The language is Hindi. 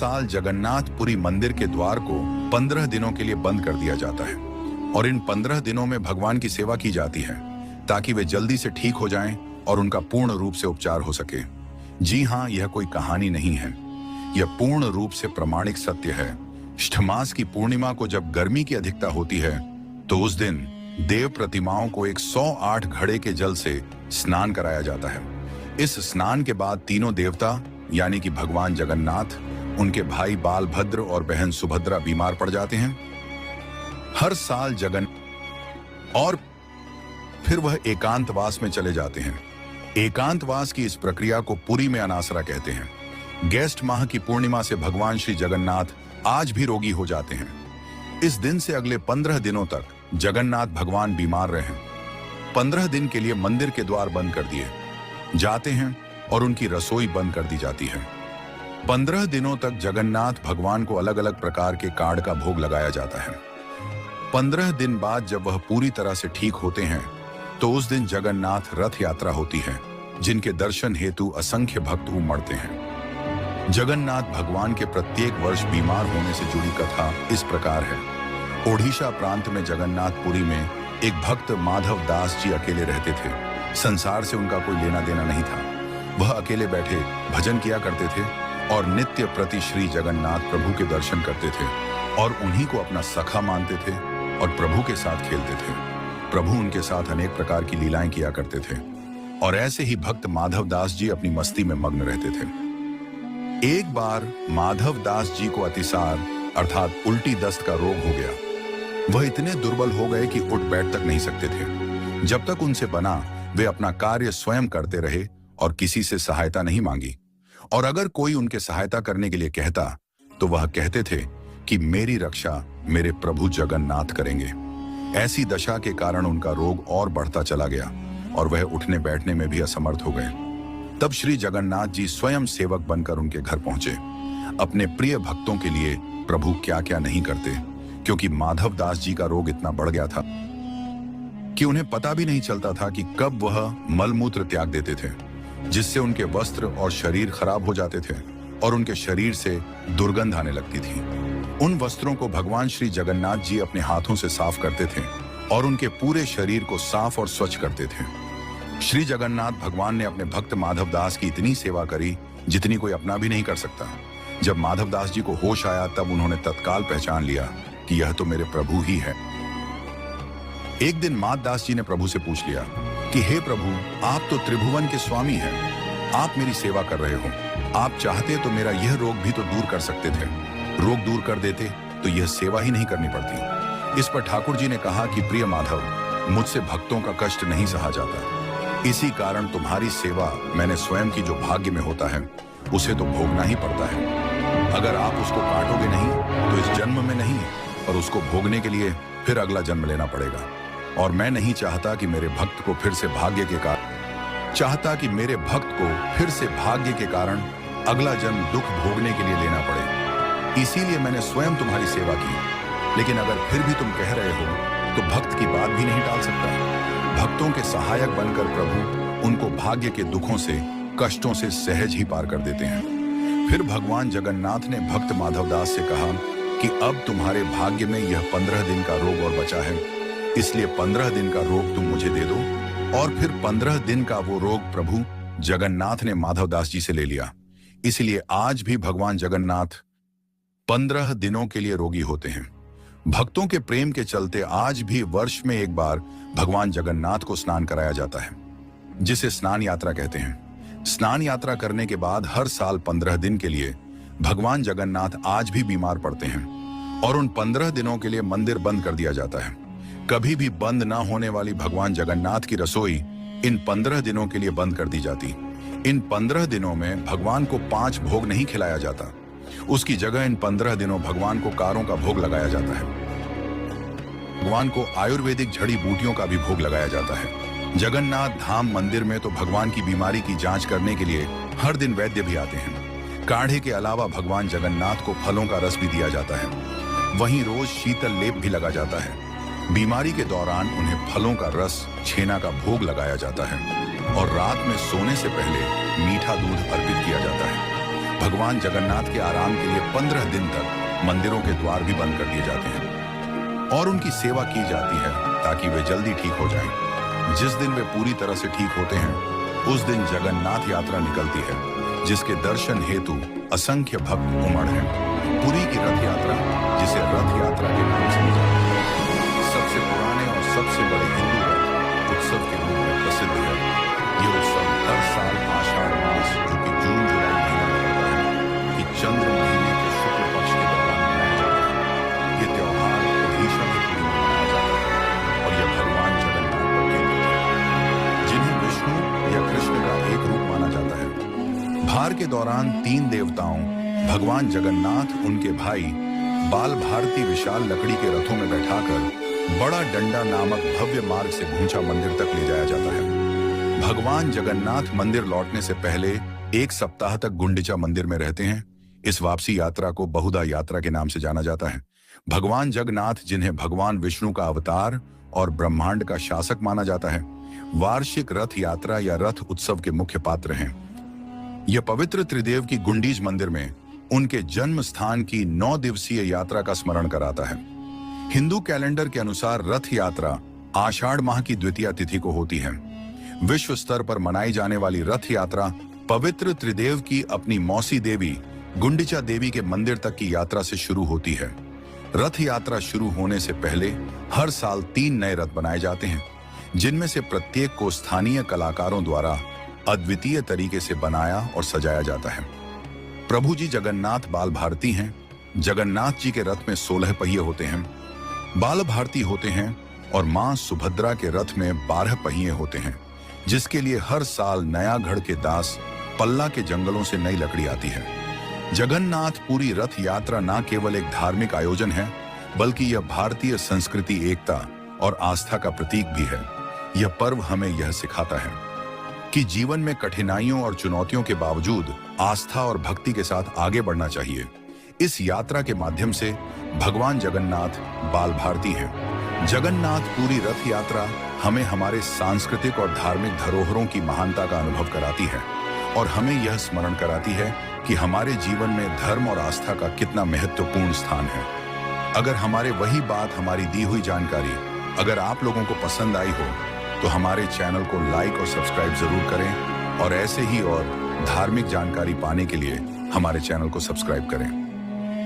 साल जगन्नाथपुरी मंदिर के द्वार को 15 दिनों के लिए बंद कर दिया जाता है और इन 15 दिनों में भगवान की सेवा की जाती है ताकि वे जल्दी से ठीक हो जाएं और उनका पूर्ण रूप से उपचार हो सके। जी हाँ, यह कोई कहानी नहीं है, यह पूर्ण रूप से प्रमाणिक सत्य है। मास की पूर्णिमा को जब गर्मी की अधिकता होती है तो उस दिन देव प्रतिमाओं को 108 घड़े के जल से स्नान कराया जाता है। इस स्नान के बाद तीनों देवता यानी कि भगवान जगन्नाथ, उनके भाई बालभद्र और बहन सुभद्रा बीमार पड़ जाते हैं। हर साल और फिर वह एकांतवास में चले जाते हैं। एकांतवास की इस प्रक्रिया को पुरी में अनासरा कहते हैं। ज्येष्ठ माह की पूर्णिमा से भगवान श्री जगन्नाथ आज भी रोगी हो जाते हैं। इस दिन से अगले 15 दिनों तक जगन्नाथ भगवान बीमार रहे। 15 दिन के लिए मंदिर के द्वार बंद कर दिए जाते हैं और उनकी रसोई बंद कर दी जाती है। 15 दिनों तक जगन्नाथ भगवान को अलग अलग प्रकार के काढ़ का भोग लगाया जाता है। 15 दिन बाद जब वह पूरी तरह से ठीक होते हैं तो उस दिन जगन्नाथ रथ यात्रा होती है, जिनके दर्शन हेतु असंख्य भक्त उमड़ते हैं। जगन्नाथ भगवान के प्रत्येक वर्ष बीमार होने से जुड़ी कथा इस प्रकार है। ओडिशा प्रांत में जगन्नाथपुरी में एक भक्त माधव दास जी अकेले रहते थे। संसार से उनका कोई लेना देना नहीं था। वह अकेले बैठे भजन किया करते थे और नित्य प्रति श्री जगन्नाथ प्रभु के दर्शन करते थे और उन्हीं को अपना सखा मानते थे और प्रभु के साथ खेलते थे। प्रभु उनके साथ अनेक प्रकार की लीलाएं किया करते थे और ऐसे ही भक्त माधव दास जी अपनी मस्ती में मग्न रहते थे। एक बार माधव दास जी को अतिसार अर्थात उल्टी दस्त का रोग हो गया। वह इतने दुर्बल हो गए कि उठ बैठ तक नहीं सकते थे। जब तक उनसे बना वे अपना कार्य स्वयं करते रहे और किसी से सहायता नहीं मांगी, और अगर कोई उनके सहायता करने के लिए कहता तो वह कहते थे कि मेरी रक्षा मेरे प्रभु जगन्नाथ करेंगे। ऐसी दशा के कारण उनका रोग और बढ़ता चला गया और वह उठने बैठने में भी असमर्थ हो गए। तब श्री जगन्नाथ जी स्वयं सेवक बनकर उनके घर पहुंचे। अपने प्रिय भक्तों के लिए प्रभु क्या क्या नहीं करते, क्योंकि माधव दास जी का रोग इतना बढ़ गया था कि उन्हें पता भी नहीं चलता था कि कब वह मलमूत्र त्याग देते थे, जिससे उनके वस्त्र और शरीर खराब हो जाते थे और उनके शरीर से दुर्गंध आने लगती थी। उन वस्त्रों को भगवान श्री जगन्नाथ जी अपने हाथों से साफ करते थे और उनके पूरे शरीर को साफ और स्वच्छ करते थे। श्री जगन्नाथ भगवान ने अपने भक्त माधव दास की इतनी सेवा करी जितनी कोई अपना भी नहीं कर सकता। जब माधव दास जी को होश आया तब उन्होंने तत्काल पहचान लिया कि यह तो मेरे प्रभु ही है। एक दिन माधव दास जी ने प्रभु से पूछ लिया कि हे प्रभु, आप तो त्रिभुवन के स्वामी हैं, आप मेरी सेवा कर रहे हो, आप चाहते तो मेरा यह रोग भी तो दूर कर सकते थे। रोग दूर कर देते तो यह सेवा ही नहीं करनी पड़ती। इस पर ठाकुर जी ने कहा कि प्रिय माधव, मुझसे भक्तों का कष्ट नहीं सहा जाता, इसी कारण तुम्हारी सेवा मैंने स्वयं की जो भाग्य में होता है उसे तो भोगना ही पड़ता है। अगर आप उसको काटोगे नहीं तो इस जन्म में नहीं, और उसको भोगने के लिए फिर अगला जन्म लेना पड़ेगा। और मैं नहीं चाहता कि मेरे भक्त को फिर से भाग्य के कारण अगला जन्म दुख भोगने के लिए लेना पड़े। इसीलिए मैंने स्वयं तुम्हारी सेवा की। लेकिन अगर फिर भी तुम कह रहे हो तो भक्त की बात भी नहीं टाल सकता। भक्तों के सहायक बनकर प्रभु उनको भाग्य के दुखों से, कष्टों से सहज ही पार कर देते हैं। फिर भगवान जगन्नाथ ने भक्त माधव दास से कहा कि अब तुम्हारे भाग्य में यह 15 दिन का रोग और बचा है, इसलिए 15 दिन का रोग तुम मुझे दे दो। और फिर 15 दिन का वो रोग प्रभु जगन्नाथ ने माधव दास जी से ले लिया। इसलिए आज भी भगवान जगन्नाथ 15 दिनों के लिए रोगी होते हैं। भक्तों के प्रेम के चलते आज भी वर्ष में एक बार भगवान जगन्नाथ को स्नान कराया जाता है, जिसे स्नान यात्रा कहते हैं। स्नान यात्रा करने के बाद हर साल 15 दिन के लिए भगवान जगन्नाथ आज भी बीमार पड़ते हैं और उन 15 दिनों के लिए मंदिर बंद कर दिया जाता है। कभी भी बंद ना होने वाली भगवान जगन्नाथ की रसोई इन 15 दिनों के लिए बंद कर दी जाती। इन 15 दिनों में भगवान को 5 भोग नहीं खिलाया जाता, उसकी जगह इन 15 दिनों भगवान को कारों का भोग लगाया जाता है। भगवान को आयुर्वेदिक जड़ी बूटियों का भी भोग लगाया जाता है। जगन्नाथ धाम मंदिर में तो भगवान की बीमारी की जांच करने के लिए हर दिन वैद्य भी आते हैं। काढ़े के अलावा भगवान जगन्नाथ को फलों का रस भी दिया जाता है। वहीं रोज शीतल लेप भी लगा जाता है। बीमारी के दौरान उन्हें फलों का रस, छेना का भोग लगाया जाता है और रात में सोने से पहले मीठा दूध अर्पित किया जाता है। भगवान जगन्नाथ के आराम के लिए 15 दिन तक मंदिरों के द्वार भी बंद कर दिए जाते हैं और उनकी सेवा की जाती है ताकि वे जल्दी ठीक हो जाएं। जिस दिन वे पूरी तरह से ठीक होते हैं उस दिन जगन्नाथ यात्रा निकलती है, जिसके दर्शन हेतु असंख्य भक्त उमड़ हैं। पुरी की रथ यात्रा, जिसे रथ यात्रा के नाम से जाना जाता है, सबसे पुराने और सबसे बड़े हिंदू रथ उत्सव के रूप में प्रसिद्ध है। ये उत्सव हर साल आषाढ़ मास, जो कि जून जुलाई महीना में होता है, कि चंद्र महीने के शुक्ल पक्ष के दौरान मनाया जाता है। ये त्योहार ओडिशा के पुरी में मनाया जाता है और यह भगवान जगन्नाथ पर केंद्रित है, जिन्हें विष्णु या कृष्ण का एक रूप माना जाता है। भार के दौरान 3 देवताओं भगवान जगन्नाथ, उनके भाई बाल भारती विशाल लकड़ी के रथों में बैठाकर बड़ा डंडा नामक भव्य मार्ग से गुंचा मंदिर तक ले जाया जाता है। भगवान जगन्नाथ मंदिर लौटने से पहले 1 सप्ताह तक गुंडिचा मंदिर में रहते हैं। इस वापसी यात्रा को बहुधा यात्रा के नाम से जाना जाता है। भगवान जगन्नाथ, जिन्हें भगवान विष्णु का अवतार और ब्रह्मांड का शासक माना जाता है, वार्षिक रथ यात्रा या रथ उत्सव के मुख्य पात्र हैं। यह पवित्र त्रिदेव की गुंडीच मंदिर में उनके जन्म स्थान की 9 दिवसीय यात्रा का स्मरण कराता है। हिंदू कैलेंडर के अनुसार रथ यात्रा आषाढ़ माह की द्वितीया तिथि को होती है। विश्व स्तर पर मनाई जाने वाली रथ यात्रा पवित्र त्रिदेव की अपनी मौसी देवी गुंडिचा देवी के मंदिर तक की यात्रा से शुरू होती है। रथ यात्रा शुरू होने से पहले हर साल 3 नए रथ बनाए जाते हैं, जिनमें से प्रत्येक को स्थानीय कलाकारों द्वारा अद्वितीय तरीके से बनाया और सजाया जाता है। प्रभु जी जगन्नाथ बाल भारती हैं। जगन्नाथ जी के रथ में 16 पहिए होते हैं, बाल भारती होते हैं और मां सुभद्रा के रथ में 12 पहिए होते हैं, जिसके लिए हर साल नया गढ़ के दास पल्ला के जंगलों से नई लकड़ी आती है। जगन्नाथ पुरी रथ यात्रा न केवल एक धार्मिक आयोजन है, बल्कि यह भारतीय संस्कृति, एकता और आस्था का प्रतीक भी है। यह पर्व हमें यह सिखाता है कि जीवन में कठिनाइयों और चुनौतियों के बावजूद आस्था और भक्ति के साथ आगे बढ़ना चाहिए। इस यात्रा के माध्यम से भगवान जगन्नाथ बाल भारती हैं। जगन्नाथ पूरी रथ यात्रा हमें हमारे सांस्कृतिक और धार्मिक धरोहरों की महानता का अनुभव कराती है और हमें यह स्मरण कराती है कि हमारे जीवन में धर्म और आस्था का कितना महत्वपूर्ण स्थान है। अगर हमारी दी हुई जानकारी अगर आप लोगों को पसंद आई हो तो हमारे चैनल को लाइक और सब्सक्राइब जरूर करें और ऐसे ही और धार्मिक जानकारी पाने के लिए हमारे चैनल को सब्सक्राइब करें।